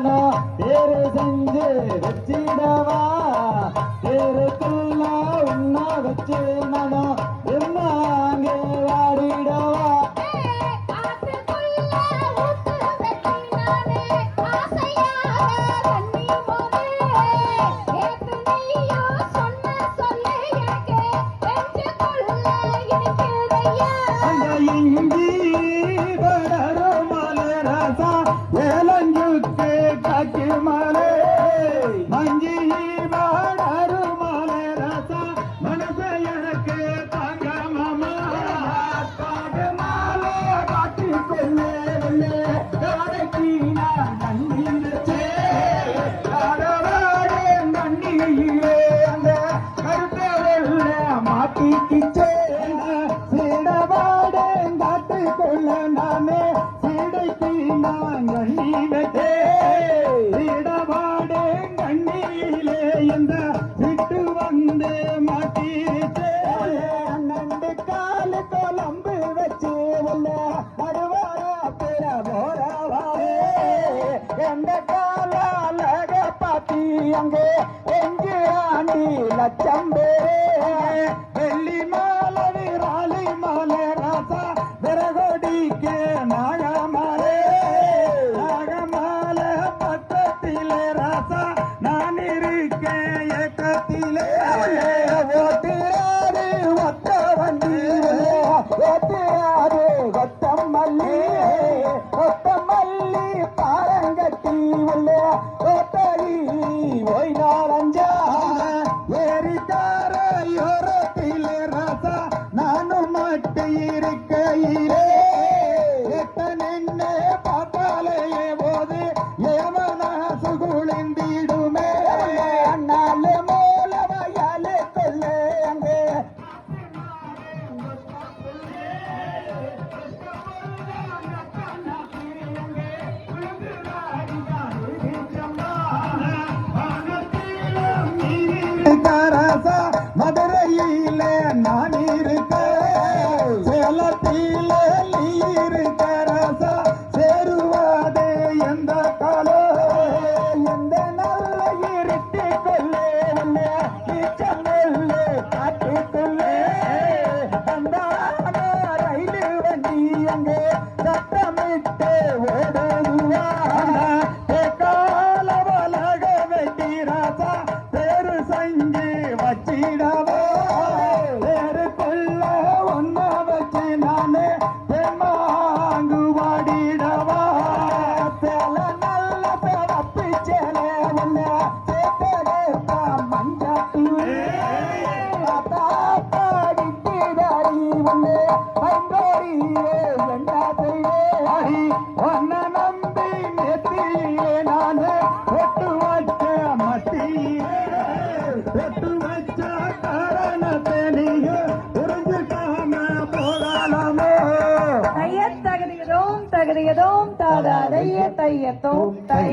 நானும் தேரு செஞ்சு வச்சிடவா தேருக்குள்ள உன்ன வச்சு நானும் என்ன அங்கே வாடிடவா அங்கே எங்கு ஆண்டி லட்சம் பேரே வெள்ளி மாலை விராலி மாலை ராசா விரகோடிக்கு நாகமாலே நாகமாலை பக்கத்திலே ராசா நான் இருக்கேன் ஏக்கத்திலே ஓட்டிராரு ஒத்த வண்டி ஓட்டிராரு ஒத்தம் மல்லி பாரங்கட்டி உள்ள ஓட்டலி ஓய் நாரஞ்சா ஏறித்தார யோரத்திலே ராசா நானும் மட்டு இருக்கையிலே நின்று பார்த்தாலேயே போது ஏமனா சுகுளிந்திடுமே அண்ணாலே மூல வயலே கொள்ளே அங்கே மதுரையிலே நான் இருக்க சேலத்திலே நீ இருக்க ராசா சேருவாதே எந்த காலம் எந்த நல்ல இருட்டி கொள்ளே கிச்சனல்லே காட்டுக்குள்ளே அந்த ரயிலு வண்டி அங்கே சத்தமிட்டு ஓடுவா கால வலக வெட்டி ராசா பேரு செஞ்சு வச்சிடவா பேருக்குள்ள ஒன்ன வச்சு நானே தெம்மாங்கு வாடிடவா சேல நல்ல சிவப்பு சேல ஒன்ன சேத்தா மஞ்சாத்தூரே தாத்தாடிக்கிறாரி ஒன்னு ஐந்தோரியே என்ன செய்வே ஒன்ன நம்பி நெத்தியே நானே ஒட்டு வச்ச மத்தியே ஒட்டு வச்ச காரணத்தை நீங்க புரிஞ்சுக்காம போகலாமோ தையத்தகதியதோம் தகதியதோம் தாதா தைய தையத்தோம் தை